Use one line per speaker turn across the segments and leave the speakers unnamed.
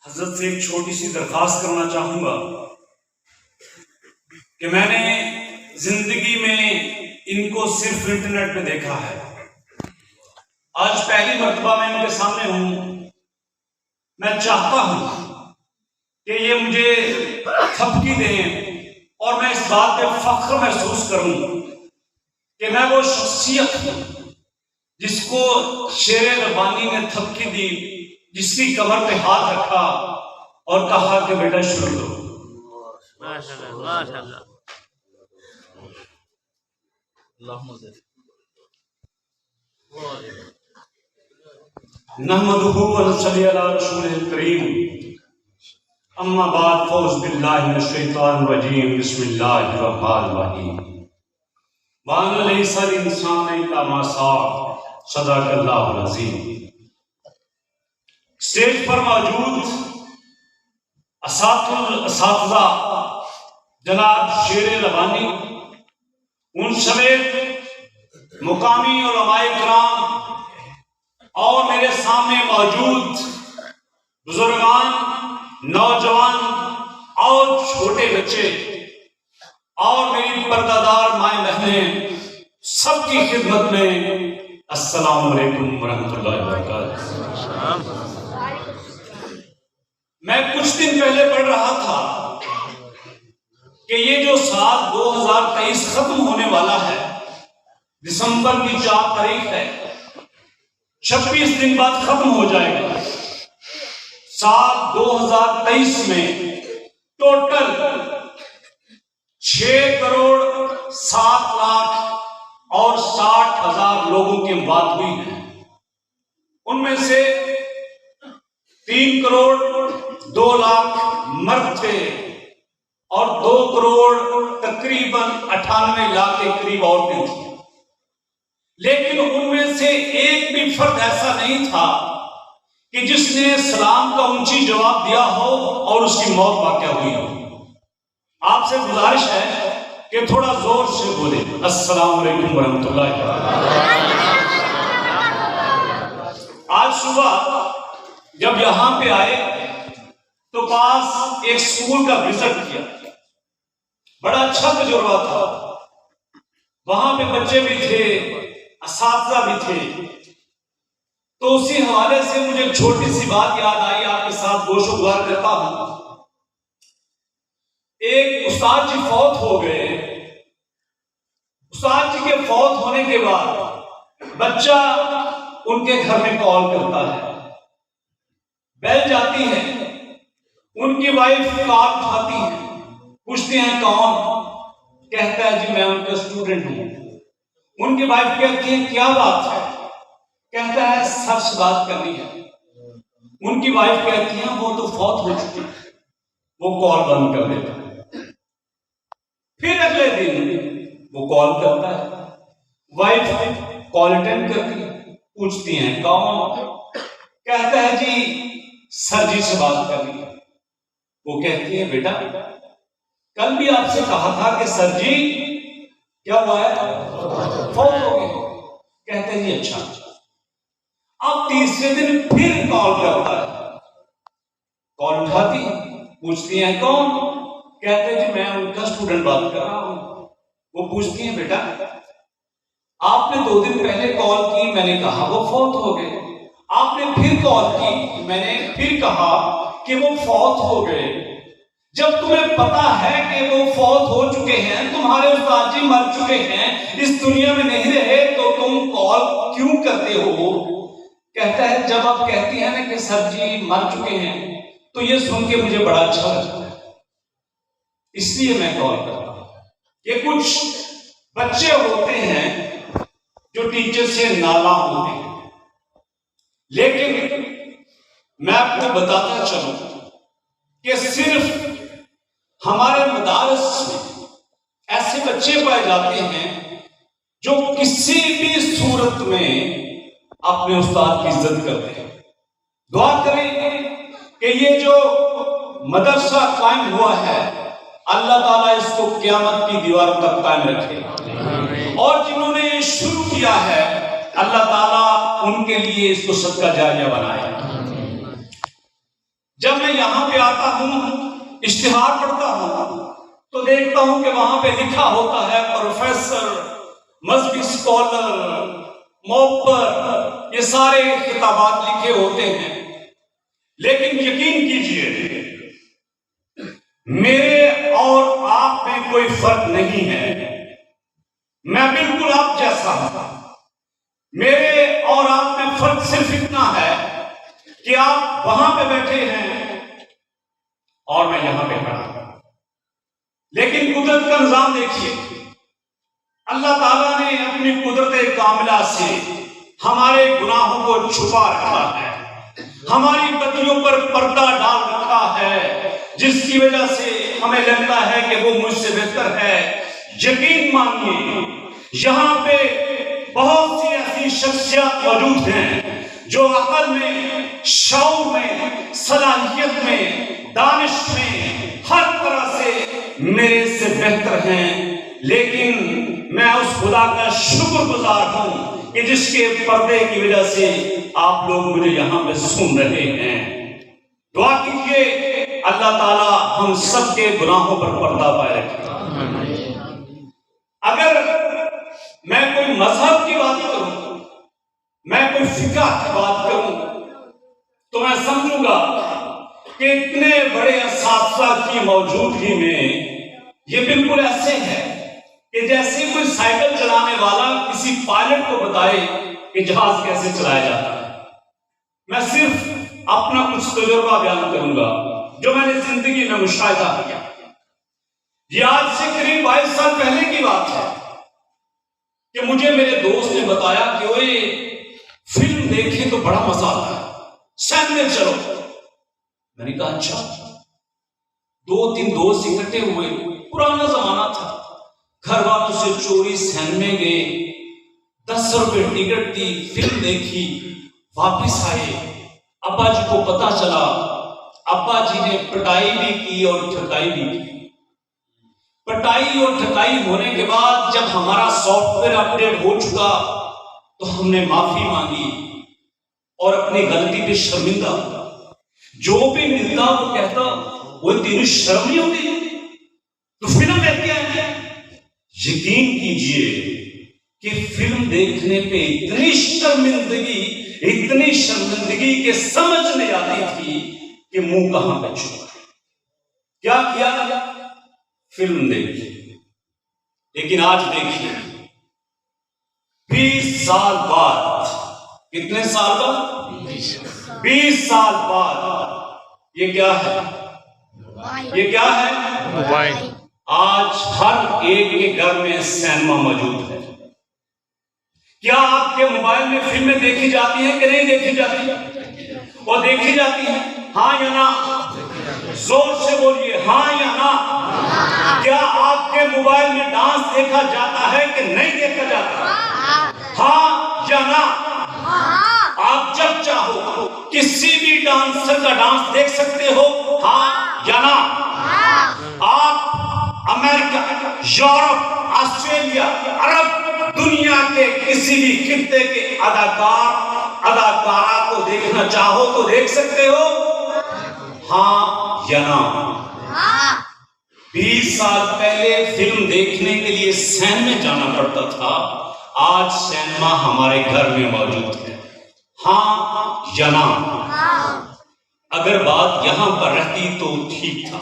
حضرت سے ایک چھوٹی سی درخواست کرنا چاہوں گا کہ میں نے زندگی میں ان کو صرف انٹرنیٹ پہ دیکھا ہے. آج پہلی مرتبہ میں ان کے سامنے ہوں. میں چاہتا ہوں کہ یہ مجھے تھپکی دیں اور میں اس بات پہ فخر محسوس کروں کہ میں وہ شخصیت ہوں جس کو شیر ربانی نے تھپکی دی، جس کی کمر پہ ہاتھ رکھا اور کہا کہ بیٹا شروع کرو.
ماشاءاللہ
نحمدہ ونصلی علی رسولہ الکریم. اما بعد فاعوذ باللہ من الشیطان الرجیم. بسم اللہ الرحمن الرحیم. وَأَنَّ لَيْسَ الْإِنسَانَ إِلَّا مَا سَعَىٰ. صدق اللہ العظیم. اسٹیج پر موجود اساتذہ جناب شیر ربانی، ان سمیت مقامی علماء کرام اور میرے سامنے موجود بزرگان، نوجوان اور چھوٹے بچے اور میری پردادار مائیں بہنیں، سب کی خدمت میں السلام علیکم ورحمۃ اللہ وبرکاتہ. میں کچھ دن پہلے پڑھ رہا تھا کہ یہ جو سال 2023 ختم ہونے والا ہے، دسمبر کی 4 تاریخ ہے، 26 دن بعد ختم ہو جائے گا. سال 2023 میں ٹوٹل 6 کروڑ 7 لاکھ اور 60 ہزار لوگوں کی اموات ہوئی ہے. ان میں سے 3 کروڑ 2 لاکھ مرد تھے اور 2 کروڑ تقریباً 98 لاکھ کے قریب عورتیں تھیں. لیکن ان میں سے ایک بھی فرد ایسا نہیں تھا کہ جس نے سلام کا اونچی جواب دیا ہو اور اس کی موت واقع ہوئی ہو. آپ سے گزارش ہے کہ تھوڑا زور سے بولے السلام علیکم ورحمۃ اللہ وبرکاتہ. آج صبح جب یہاں پہ آئے تو پاس ایک اسکول کا وزٹ کیا. بڑا اچھا تجربہ تھا. وہاں پہ بچے بھی تھے، اساتذہ بھی تھے. تو اسی حوالے سے مجھے ایک چھوٹی سی بات یاد آئی، آپ کے ساتھ گوش و گزار کرتا ہوں. ایک استاد جی فوت ہو گئے. استاد جی کے فوت ہونے کے بعد بچہ ان کے گھر میں کال کرتا ہے، بیل جاتی ہے، ان کی وائف کال اٹھاتی ہے، پوچھتے ہیں کون؟ کہتا ہے جی میں ان کا اسٹوڈنٹ ہوں. ان کی وائف کہتی ہے کیا بات ہے؟ کہتا ہے سچ بات کرنی ہے. ان کی وائف کہتی ہے وہ تو فوت ہو چکی. وہ کال بند کر دیتا ہے. پھر اگلے دن وہ کال کرتا ہے، وائف کال اٹینڈ کرتی ہے، پوچھتی ہیں کون؟ کہتا ہے جی سر جی سے بات کرنی ہے. وہ کہتی ہے بیٹا کل بھی آپ سے کہا تھا کہ سر جی کیا ہوا ہے؟ فوت ہو گئے. کہتے ہیں جی اچھا. اب تیسرے دن پھر کال کرتا ہے، کال اٹھاتی ہے، پوچھتی ہیں کون؟ کہتے ہیں جی میں ان کا اسٹوڈنٹ بات کر رہا ہوں. وہ پوچھتی ہیں بیٹا آپ نے 2 دن پہلے کال کی، میں نے کہا وہ فوت ہو گئے. آپ نے پھر کال کی، میں نے پھر کہا کہ وہ فوت ہو گئے. جب تمہیں پتا ہے کہ وہ فوت ہو چکے ہیں، تمہارے استاد جی مر چکے ہیں، اس دنیا میں نہیں رہے، تو تم کال کیوں کرتے ہو؟ کہتا ہے جب آپ کہتی ہیں نا کہ سر جی مر چکے ہیں تو یہ سن کے مجھے بڑا اچھا لگتا ہے، اس لیے میں کال کرتا ہوں. یہ کچھ بچے ہوتے ہیں جو ٹیچر سے ناراض ہوتے ہیں، لیکن میں آپ کو بتاتا چلوں کہ صرف ہمارے مدارس میں ایسے بچے پائے جاتے ہیں جو کسی بھی صورت میں اپنے استاد کی عزت کرتے ہیں. دعا کریں کہ یہ جو مدرسہ قائم ہوا ہے اللہ تعالیٰ اس کو قیامت کی دیواروں تک قائم رکھے، اور جنہوں نے یہ شروع کیا ہے اللہ تعالیٰ ان کے لیے اس کو صدقہ جاریہ بنائے. جب میں یہاں پہ آتا ہوں، اشتہار پڑھتا ہوں، تو دیکھتا ہوں کہ وہاں پہ لکھا ہوتا ہے پروفیسر، مذہبی اسکالر، موپر، یہ سارے خطابات لکھے ہوتے ہیں۔ لیکن یقین کیجئے میرے اور آپ میں کوئی فرق نہیں ہے، میں بالکل آپ جیسا ہوں۔ میرے اور آپ میں فرق صرف اتنا ہے کہ آپ وہاں پہ بیٹھے ہیں اور میں یہاں پہ کھڑا ہوں۔ لیکن قدرت کا نظام دیکھیے، اللہ تعالیٰ نے اپنی قدرت کاملہ سے ہمارے گناہوں کو چھپا رکھا ہے، ہماری بدیوں پر پردہ ڈال رکھا ہے، جس کی وجہ سے ہمیں لگتا ہے کہ وہ مجھ سے بہتر ہے۔ یقین مانیے یہاں پہ بہت سی ایسی شخصیات موجود ہیں جو عقل میں، شعور میں، صلاحیت میں، دانش میں، ہر طرح سے میرے سے بہتر ہیں، لیکن میں اس خدا کا شکر گزار ہوں کہ جس کے پردے کی وجہ سے آپ لوگ مجھے یہاں پہ سن رہے ہیں۔ دعا کیجیے اللہ تعالیٰ ہم سب کے گناہوں پر پردہ پائے رکھے۔ اگر میں کوئی مذہب کی بات کروں، میں کوئی فقہ کی بات کروں، تو میں سمجھوں گا کہ اتنے بڑے اساتذہ کی موجودگی میں یہ بالکل ایسے ہے کہ جیسے کوئی سائیکل چلانے والا کسی پائلٹ کو بتائے کہ جہاز کیسے چلایا جاتا ہے۔ میں صرف اپنا کچھ تجربہ بیان کروں گا جو میں نے زندگی میں مشاہدہ کیا۔ یہ آج سے قریب 22 سال پہلے کی بات ہے کہ مجھے میرے دوست نے بتایا کہ وہ فلم دیکھیں تو بڑا مزہ آتا ہے، سینما چلو۔ میں نے کہا اچھا۔ 2-3 دوست اکٹھے ہوئے، پرانا زمانہ تھا، گھر والوں سے چوری سینما گئے، 10 روپے ٹکٹ دی، فلم دیکھی، واپس آئے۔ ابا جی کو پتا چلا، ابا جی نے پٹائی بھی کی اور ٹھکائی بھی کی۔ پٹائی اور ٹھکائی ہونے کے بعد جب ہمارا سافٹ ویئر اپڈیٹ ہو چکا تو ہم نے معافی مانگی اور اپنی غلطی پہ شرمندہ ہوا۔ جو بھی ملتا وہ کہتا وہ تیری شرم نہیں ہوتی تو فلم دیکھ کے آئے ہیں۔ یقین کیجئے کہ فلم دیکھنے پہ اتنی شرمندگی کہ سمجھ نہیں آتی تھی کہ منہ کہاں پہ چھپا۔ کیا کیا؟ فلم دیکھی۔ لیکن آج دیکھیے 20 سال بعد، کتنے سال بعد؟ 20 سال بعد یہ کیا ہے؟ یہ کیا ہے؟
موبائل۔
آج ہر ایک کے گھر میں سینما موجود ہے۔ کیا آپ کے موبائل میں فلمیں دیکھی جاتی ہیں کہ نہیں دیکھی جاتی؟ وہ دیکھی جاتی ہیں، ہاں یا نا؟ زور سے بولیے، ہاں یا نا؟ کیا آپ کے موبائل میں ڈانس دیکھا جاتا ہے کہ نہیں دیکھا جاتا؟ ہاں یا نا؟ آپ جب چاہو کسی بھی ڈانسر کا ڈانس دیکھ سکتے ہو، ہاں یا نا؟ آپ امریکہ، یورپ، آسٹریلیا، عرب، دنیا کے کسی بھی خطے کے اداکارہ کو دیکھنا چاہو تو دیکھ سکتے ہو، ہاں یا نا؟ 20 سال پہلے فلم دیکھنے کے لیے سینما جانا پڑتا تھا، آج سینما ہمارے گھر میں موجود ہے، ہاں یا نا؟ اگر بات یہاں پر رہتی تو ٹھیک تھا،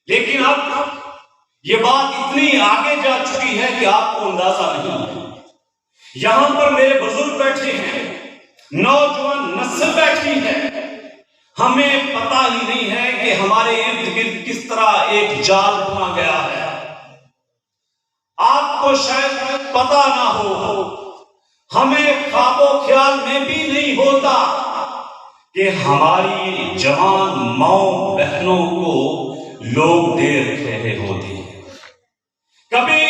لیکن اب یہ بات اتنی آگے جا چکی ہے کہ آپ کو اندازہ نہیں ہے۔ یہاں پر میرے بزرگ بیٹھے ہیں، نوجوان نسل بیٹھی ہے، ہمیں پتہ ہی نہیں ہے کہ ہمارے ارد گرد کس طرح ایک جال بنا گیا ہے۔ آپ کو شاید پتہ نہ ہو، ہمیں خواب و خیال میں بھی نہیں ہوتا کہ ہماری جوان ماؤں بہنوں کو لوگ دیکھ رہے ہوتے ہیں۔ کبھی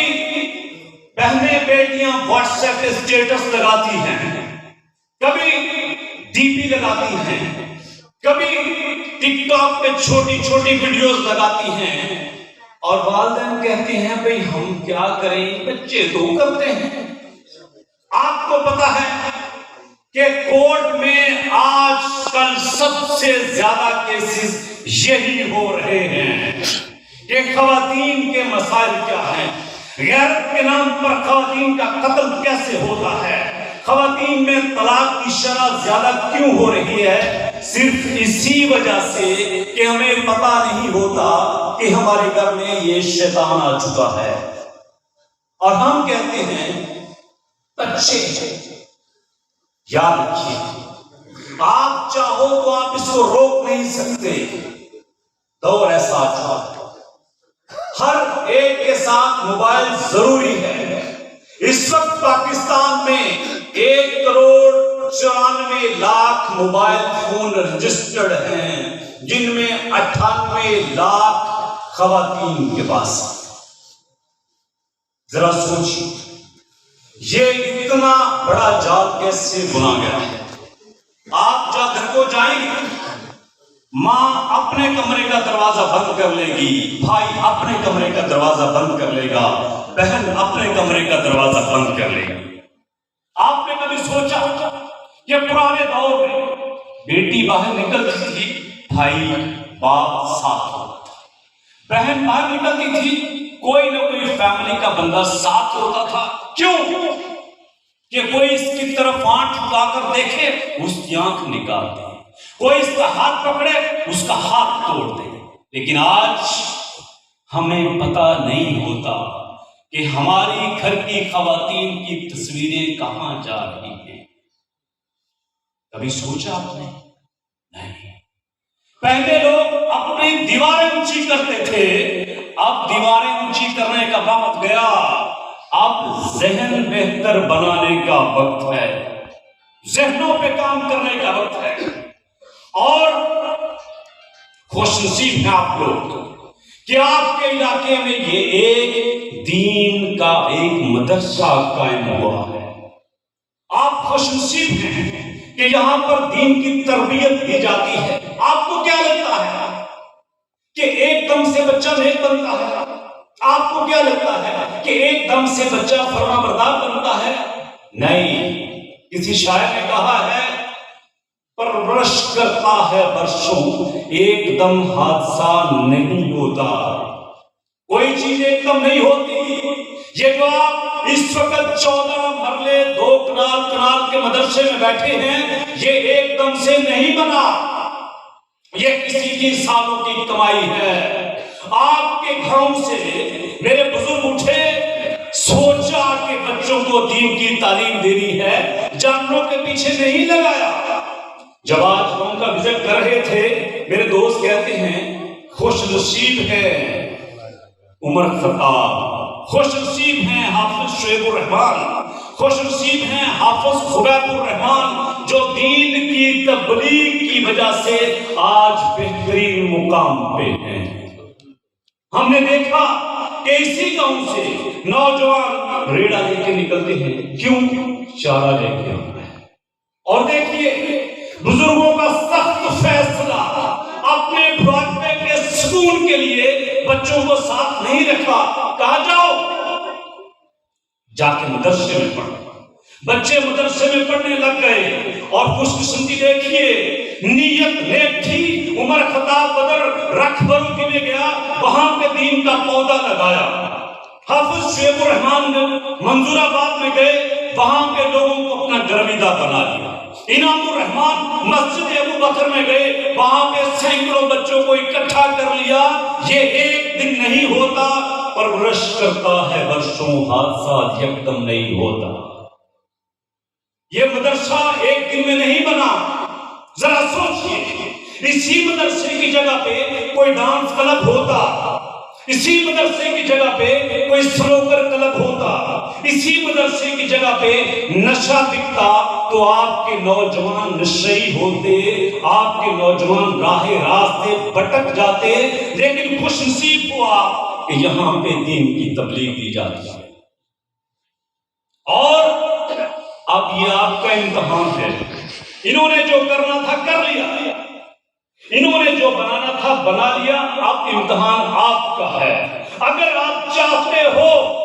بہنیں بیٹیاں واٹس ایپ پہ سٹیٹس لگاتی ہیں، کبھی ڈی پی لگاتی ہیں، کبھی ٹک ٹاک پہ چھوٹی چھوٹی ویڈیوز لگاتی ہیں، اور والدین کہتے ہیں بھئی ہم کیا کریں، بچے تو کرتے ہیں۔ آپ کو پتا ہے کہ کورٹ میں آج کل سب سے زیادہ کیسز یہی ہو رہے ہیں کہ خواتین کے مسائل کیا ہیں، غیرت کے نام پر خواتین کا قتل کیسے ہوتا ہے، خواتین میں طلاق کی شرح زیادہ کیوں ہو رہی ہے، صرف اسی وجہ سے کہ ہمیں پتہ نہیں ہوتا کہ ہمارے گھر میں یہ شیطان آ چکا ہے، اور ہم کہتے ہیں بچے یاد رکھیے، آپ چاہو تو آپ اس کو روک نہیں سکتے، دور ایسا آ چکا ہے، ہر ایک کے ساتھ موبائل ضروری ہے۔ اس وقت پاکستان میں 1,94,00,000 موبائل فون رجسٹرڈ ہیں، جن میں 98 لاکھ خواتین کے پاس۔ ذرا سوچیے یہ اتنا بڑا جال کیسے بنا گیا ہے۔ آپ جب گھر کو جائیں گے، ماں اپنے کمرے کا دروازہ بند کر لے گی، بھائی اپنے کمرے کا دروازہ بند کر لے گا، بہن اپنے کمرے کا دروازہ بند کر لے گی۔ آپ نے کبھی سوچا کہ پرانے دور میں بیٹی باہر نکلتی تھی، بھائی باپ ساتھ ہوتا تھا، بہن باہر نکلتی تھی، کوئی نہ کوئی فیملی کا بندہ ساتھ ہوتا تھا۔ کیوں؟ کہ کوئی اس کی طرف آنکھ اٹھا کر دیکھے، اس کی آنکھ نکال دے، کوئی اس کا ہاتھ پکڑے، اس کا ہاتھ توڑ دے۔ لیکن آج ہمیں پتہ نہیں ہوتا کہ ہماری گھر کی خواتین کی تصویریں کہاں جا رہی ہیں۔ کبھی سوچا آپ نے؟ نہیں۔ پہلے لوگ اپنی دیواریں اونچی کرتے تھے، اب دیواریں اونچی کرنے کا وقت گیا، اب ذہن بہتر بنانے کا وقت ہے، ذہنوں پہ کام کرنے کا وقت ہے۔ اور خوش نصیب ہیں آپ لوگ کہ آپ کے علاقے میں یہ ایک دین کا ایک مدرسہ قائم ہوا ہے۔ آپ خوش نصیب ہیں کہ یہاں پر دین کی تربیت دی جاتی ہے۔ آپ کو کیا لگتا ہے کہ ایک دم سے بچہ نیک بنتا ہے؟ آپ کو کیا لگتا ہے کہ ایک دم سے بچہ فرما بردار بنتا ہے؟ نہیں، کسی شاعر نے کہا ہے پرورش کرتا ہے برسوں، ایک دم حادثہ نہیں ہوتا۔ کوئی چیز ایک دم نہیں ہوتی۔ یہ جو آپ اس وقت 14 مرلے 2 کنال کے مدرسے میں بیٹھے ہیں، یہ ایک دم سے نہیں بنا، یہ کسی کی سالوں کی کمائی ہے۔ آپ کے گھروں سے میرے بزرگ اٹھے، سوچا کہ بچوں کو دین کی تعلیم دینی ہے، جانوروں کے پیچھے نہیں لگایا۔ جب آج ہم کا وزٹ کر رہے تھے، میرے دوست کہتے ہیں خوش نصیب ہے عمر خطاب، خوش نصیب ہیں حافظ شعیب الرحمان، خوش نصیب ہیں حافظ خبیب الرحمان، جو دین کی تبلیغ کی وجہ سے آج بہترین مقام پہ ہیں۔ ہم نے دیکھا کہ اسی گاؤں سے نوجوان ریڑا لے کے نکلتے ہیں، کیوں؟ چارہ لے کے آنا ہے۔ اور دیکھیے بزرگوں کا سخت فیصلہ، اپنے بڑھاپے کے سکون کے لیے بچوں کو ساتھ نہیں رکھا، کہا جاؤ جا کے مدرسے میں پڑھو۔ بچے مدرسے میں پڑھنے لگ گئے، اور خوش قسمتی دیکھیے نیت نیک تھی۔ عمر خطاب بدر رکھ برو کے لیے گیا، وہاں پہ دین کا پودا لگایا۔ حافظ شعیب الرحمان منظور آباد میں گئے، وہاں پہ لوگوں کو اپنا گرویدہ بنا لیا۔ انعام الرحمان مسجد ابو بکر میں گئے، وہاں پہ سینکڑوں بچوں کو اکٹھا کر لیا۔ یہ ایک دن نہیں ہوتا، پرورش کرتا ہے برسوں، حادثہ یک دم نہیں ہوتا۔ یہ مدرسہ ایک دن میں نہیں بنا۔ ذرا سوچئے، اسی مدرسے کی جگہ پہ کوئی ڈانس کلب ہوتا، اسی مدرسے کی جگہ پہ کوئی سنوکر کلب ہوتا، اسی مدرسے کی جگہ پہ نشہ بکتا، تو آپ کے نوجوان نشئی ہوتے، آپ کے نوجوان راہ راستے بھٹک جاتے۔ لیکن خوش نصیب ہوا کہ یہاں پہ دین کی تبلیغ دی جاتی ہے۔ اور اب یہ آپ کا امتحان ہے۔ انہوں نے جو کرنا تھا کر لیا، انہوں نے جو بنانا تھا بنا لیا، اب امتحان آپ کا ہے۔ اگر آپ چاہتے ہو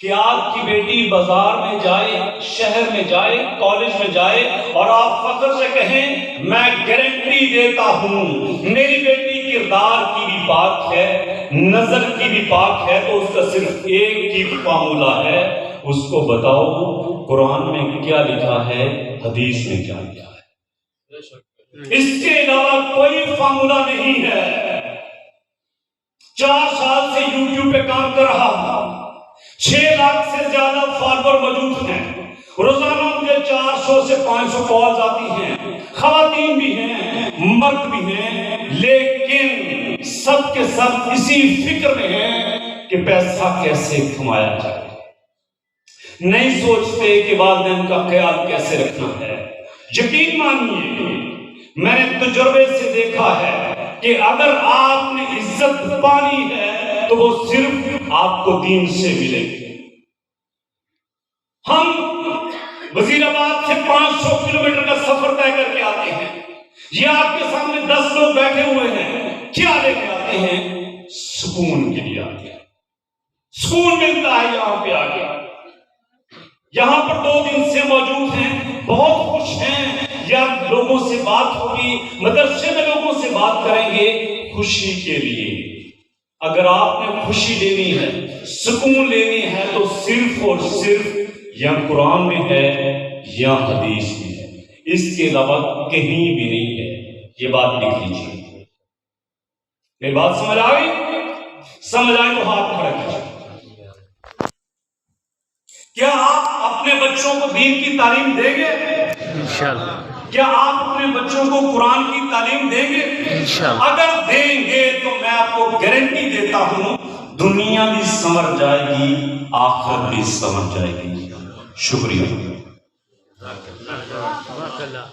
کہ آپ کی بیٹی بازار میں جائے، شہر میں جائے، کالج میں جائے اور آپ فخر سے کہیں میں گارنٹی دیتا ہوں میری بیٹی کردار کی بھی پاک ہے، نظر کی بھی پاک ہے، تو اس کا صرف ایک ہی فارمولا ہے، اس کو بتاؤ قرآن میں کیا لکھا ہے، حدیث میں کیا لکھا ہے، اس کے علاوہ کوئی فارمولا نہیں ہے۔ 4 سال سے یوٹیوب پہ کام کر رہا ہوں، 6 لاکھ سے زیادہ فالوور موجود ہیں، روزانہ مجھے 400 سے 500 کالز آتی ہیں، خواتین بھی ہیں، مرد بھی ہیں، لیکن سب کے سب اسی فکر میں ہیں کہ پیسہ کیسے کمایا جائے، نہیں سوچتے کہ والدین کا خیال کیسے رکھنا ہے۔ یقین مانیے میں نے تجربے سے دیکھا ہے کہ اگر آپ نے عزت پانی ہے تو وہ صرف آپ کو دین سے ملے گی۔ ہم وزیر آباد سے 500 کلومیٹر کا سفر طے کر کے آتے ہیں، یہ آپ کے سامنے 10 لوگ بیٹھے ہوئے ہیں، کیا لے کے آتے ہیں؟ سکون کے لیے آتے ہیں، سکون ملتا ہے یہاں پہ آ کے۔ یہاں پر 2 دن سے موجود ہیں، بہت خوش ہیں، یا لوگوں سے بات ہوگی، مدرسے میں لوگوں سے بات کریں گے خوشی کے لیے۔ اگر آپ نے خوشی لینی ہے، سکون لینی ہے، تو صرف اور صرف یا قرآن میں ہے یا حدیث میں ہے، اس کے علاوہ کہیں بھی نہیں ہے، یہ بات لکھ لیجیے۔ میری بات سمجھ آئی؟ سمجھ آئے تو ہاتھ کھڑا کیجیے۔ کیا آپ اپنے بچوں کو دین کی تعلیم دیں گے؟
انشاءاللہ۔
کیا آپ اپنے بچوں کو قرآن کی تعلیم دیں گے؟
انشاءاللہ۔
اگر دیں گے تو میں آپ کو گارنٹی دیتا ہوں دنیا بھی سمجھ جائے گی، آخرت بھی سمجھ جائے گی۔ شکریہ۔
ماشاءاللہ۔